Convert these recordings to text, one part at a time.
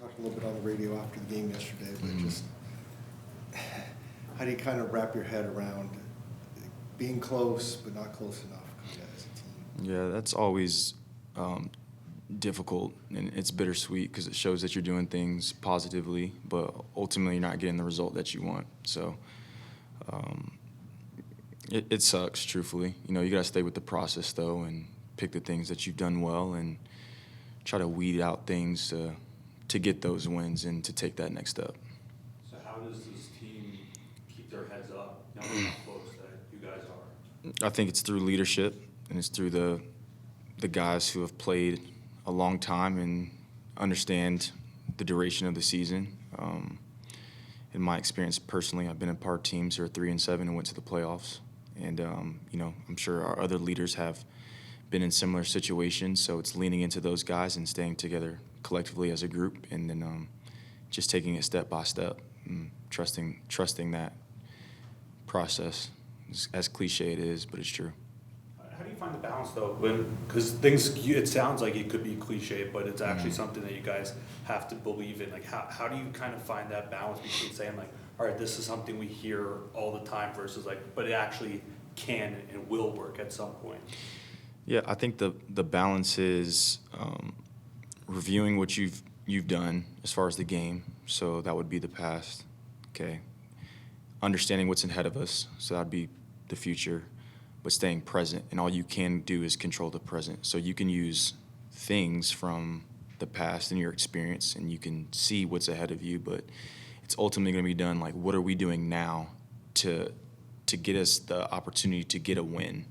talked a little bit on the radio after the game yesterday, but Mm-hmm. just how do you kind of wrap your head around being close but not close enough kind of as a team? Yeah, that's always difficult, and it's bittersweet because it shows that you're doing things positively, but ultimately you're not getting the result that you want. So it sucks, truthfully. You got to stay with the process, though, and pick the things that you've done well and try to weed out things to get those wins and to take that next step. So how does this team keep their heads up, knowing how close that you guys are? I think it's through leadership, and it's through the guys who have played a long time and understand the duration of the season. In my experience personally, I've been a part of teams who are 3-7 and went to the playoffs. And, I'm sure our other leaders have been in similar situations, so it's leaning into those guys and staying together collectively as a group, and then just taking it step by step and trusting that process. As cliche it is, but it's true. How do you find the balance though? Because it sounds like it could be cliche, but it's actually something that you guys have to believe in. Like, how do you kind of find that balance between saying like, all right, this is something we hear all the time versus like, but it actually can and will work at some point? Yeah, I think the balance is reviewing what you've done as far as the game. So that would be the past. Okay. Understanding what's ahead of us. So that'd be the future. But staying present, and all you can do is control the present. So you can use things from the past and your experience, and you can see what's ahead of you, but it's ultimately going to be done like, what are we doing now to get us the opportunity to get a win?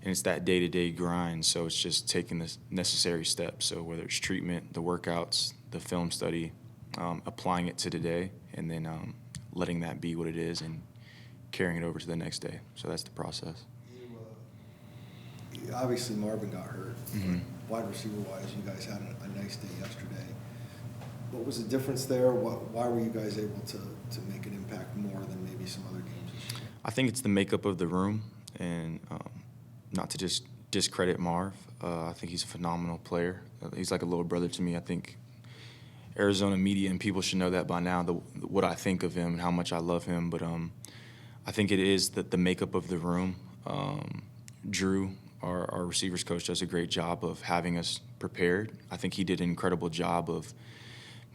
And it's that day-to-day grind, so it's just taking the necessary steps. So whether it's treatment, the workouts, the film study, applying it to today, and then letting that be what it is and carrying it over to the next day. So that's the process. Obviously, Marvin got hurt. Mm-hmm. Wide receiver-wise, you guys had a nice day yesterday. What was the difference there? Why were you guys able to make an impact more than maybe some other games this year? I think it's the makeup of the room, and not to just discredit Marv. I think he's a phenomenal player. He's like a little brother to me. I think Arizona media and people should know that by now, what I think of him and how much I love him. But I think it is the makeup of the room. Drew, our receivers coach, does a great job of having us prepared. I think he did an incredible job of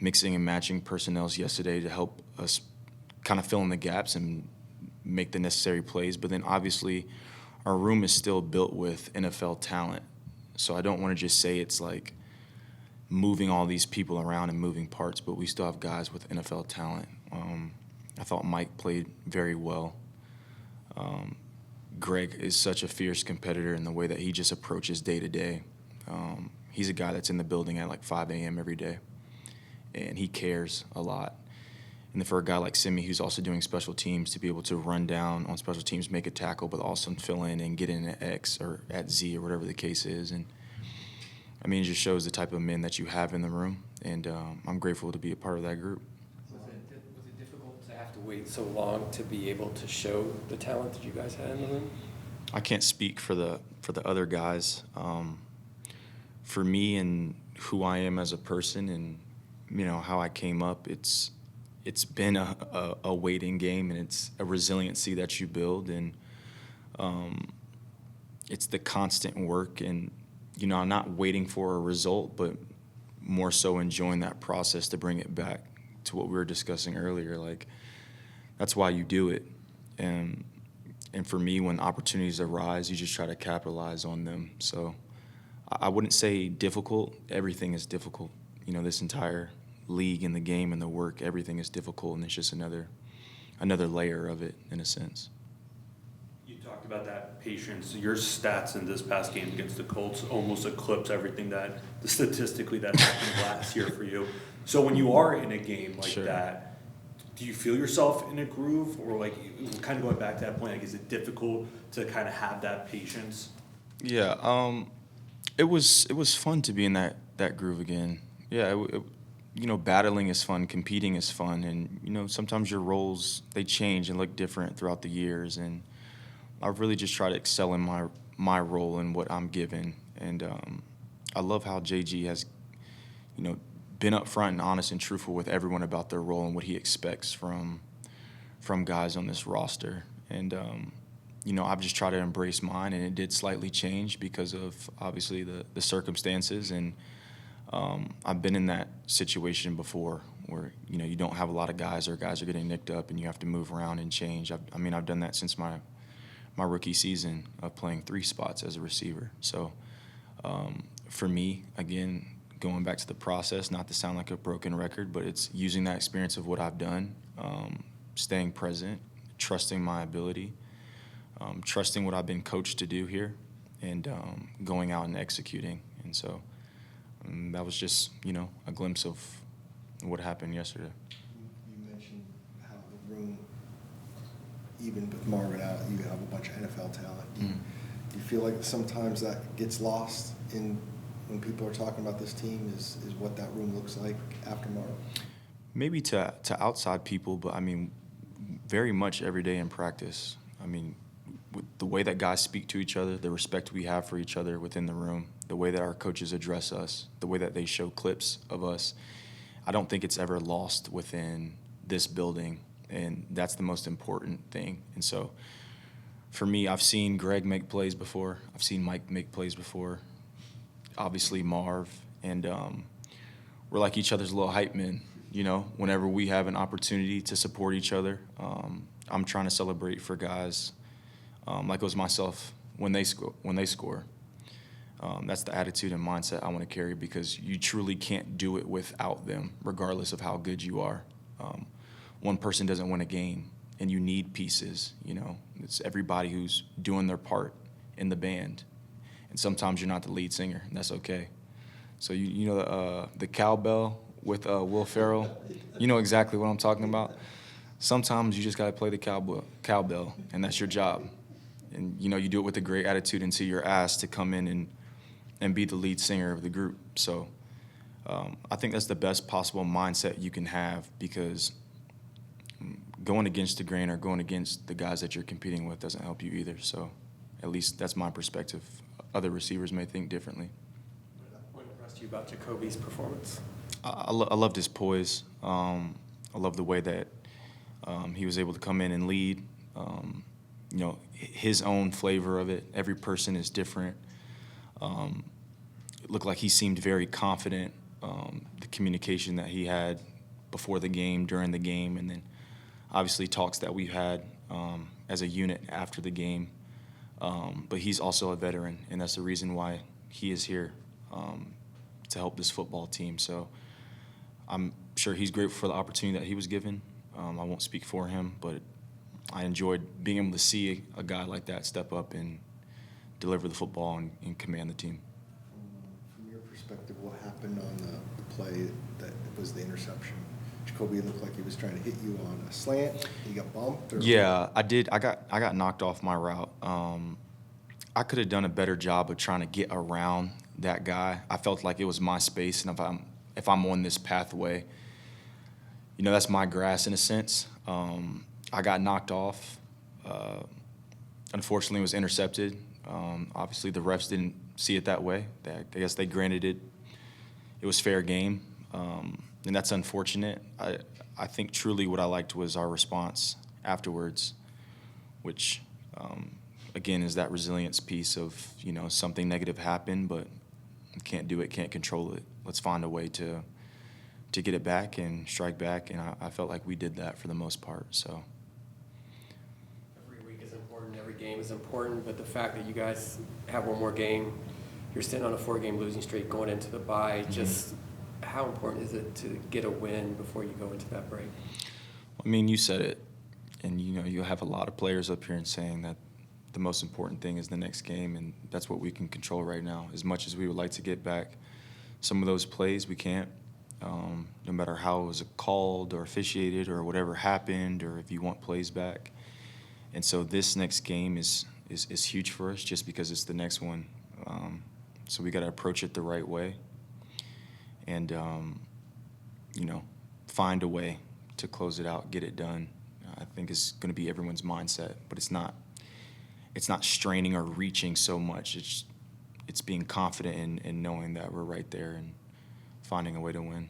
mixing and matching personnels yesterday to help us kind of fill in the gaps and make the necessary plays. But then obviously our room is still built with NFL talent. So I don't want to just say it's like moving all these people around and moving parts, but we still have guys with NFL talent. I thought Mike played very well. Greg is such a fierce competitor in the way that he just approaches day to day. He's a guy that's in the building at like 5 a.m. every day, and he cares a lot. And then for a guy like Simi, who's also doing special teams, to be able to run down on special teams, make a tackle, but also fill in and get in at X or at Z or whatever the case is. And I mean, it just shows the type of men that you have in the room, and I'm grateful to be a part of that group. Was it difficult to have to wait so long to be able to show the talent that you guys had in the room? I can't speak for the other guys. For me and who I am as a person, and how I came up, it's been a waiting game, and it's a resiliency that you build, and it's the constant work, and I'm not waiting for a result, but more so enjoying that process to bring it back to what we were discussing earlier. Like, that's why you do it. And for me, when opportunities arise, you just try to capitalize on them. So I wouldn't say difficult. Everything is difficult. This entire league and the game and the work, everything is difficult, and it's just another layer of it in a sense. You talked about that patience. Your stats in this past game against the Colts almost eclipse everything that statistically that happened last year for you. So when you are in a game like Sure. that, do you feel yourself in a groove, or like kind of going back to that point, like is it difficult to kind of have that patience? Yeah, it was fun to be in that groove again. Yeah, battling is fun, competing is fun, and sometimes your roles, they change and look different throughout the years, and I've really just tried to excel in my role and what I'm given, and I love how JG has been upfront and honest and truthful with everyone about their role and what he expects from guys on this roster. And, I've just tried to embrace mine, and it did slightly change because of, obviously, the circumstances. And I've been in that situation before where, you don't have a lot of guys or guys are getting nicked up and you have to move around and change. I've done that since my rookie season of playing 3 spots as a receiver. So for me, again, going back to the process, not to sound like a broken record, but it's using that experience of what I've done, staying present, trusting my ability, trusting what I've been coached to do here, and going out and executing. And so that was just, a glimpse of what happened yesterday. You mentioned how the room, even with Marvin out, you have a bunch of NFL talent. Do you feel like sometimes that gets lost in when people are talking about this team is what that room looks like after Marvin? Maybe to outside people, but very much every day in practice. With the way that guys speak to each other, the respect we have for each other within the room, the way that our coaches address us, the way that they show clips of us, I don't think it's ever lost within this building, and that's the most important thing. And so for me, I've seen Greg make plays before. I've seen Mike make plays before. Obviously Marv, and we're like each other's little hype men, whenever we have an opportunity to support each other. I'm trying to celebrate for guys like it was myself when they score. That's the attitude and mindset I want to carry, because you truly can't do it without them, regardless of how good you are. One person doesn't win a game, and you need pieces. It's everybody who's doing their part in the band, and sometimes you're not the lead singer, and that's okay. So the cowbell with Will Ferrell, you know exactly what I'm talking about. Sometimes you just got to play the cowbell, and that's your job. And you do it with a great attitude until you're asked to come in and be the lead singer of the group. So I think that's the best possible mindset you can have, because going against the grain or going against the guys that you're competing with doesn't help you either. So at least that's my perspective. Other receivers may think differently. What impressed you about Jacoby's performance? I loved his poise. I love the way that he was able to come in and lead. His own flavor of it. Every person is different. It looked like he seemed very confident. The communication that he had before the game, during the game, and then obviously talks that we've had as a unit after the game. But he's also a veteran, and that's the reason why he is here, to help this football team. So I'm sure he's grateful for the opportunity that he was given. I won't speak for him, but I enjoyed being able to see a guy like that step up and deliver the football and command the team. From your perspective, what happened on the play that was the interception? Jacoby looked like he was trying to hit you on a slant. He got bumped? Or Yeah, I did. I got knocked off my route. I could have done a better job of trying to get around that guy. I felt like it was my space, and if I'm on this pathway, that's my grass in a sense. I got knocked off. Unfortunately, it was intercepted. Obviously, the refs didn't see it that way. I guess they granted it. It was fair game, and that's unfortunate. I think truly what I liked was our response afterwards, which, again, is that resilience piece of, something negative happened, but can't do it, can't control it. Let's find a way to get it back and strike back, and I felt like we did that for the most part. So Every week is important, every game is important, but the fact that you guys have one more game, you're sitting on a 4-game losing streak going into the bye, just how important is it to get a win before you go into that break? You said it, and you'll have a lot of players up here and saying that the most important thing is the next game, and that's what we can control right now. As much as we would like to get back some of those plays, we can't. No matter how it was called or officiated or whatever happened, or if you want plays back. And so this next game is huge for us, just because it's the next one. So we got to approach it the right way, and find a way to close it out, get it done. I think it's going to be everyone's mindset, but it's not straining or reaching so much. It's being confident in knowing that we're right there and finding a way to win.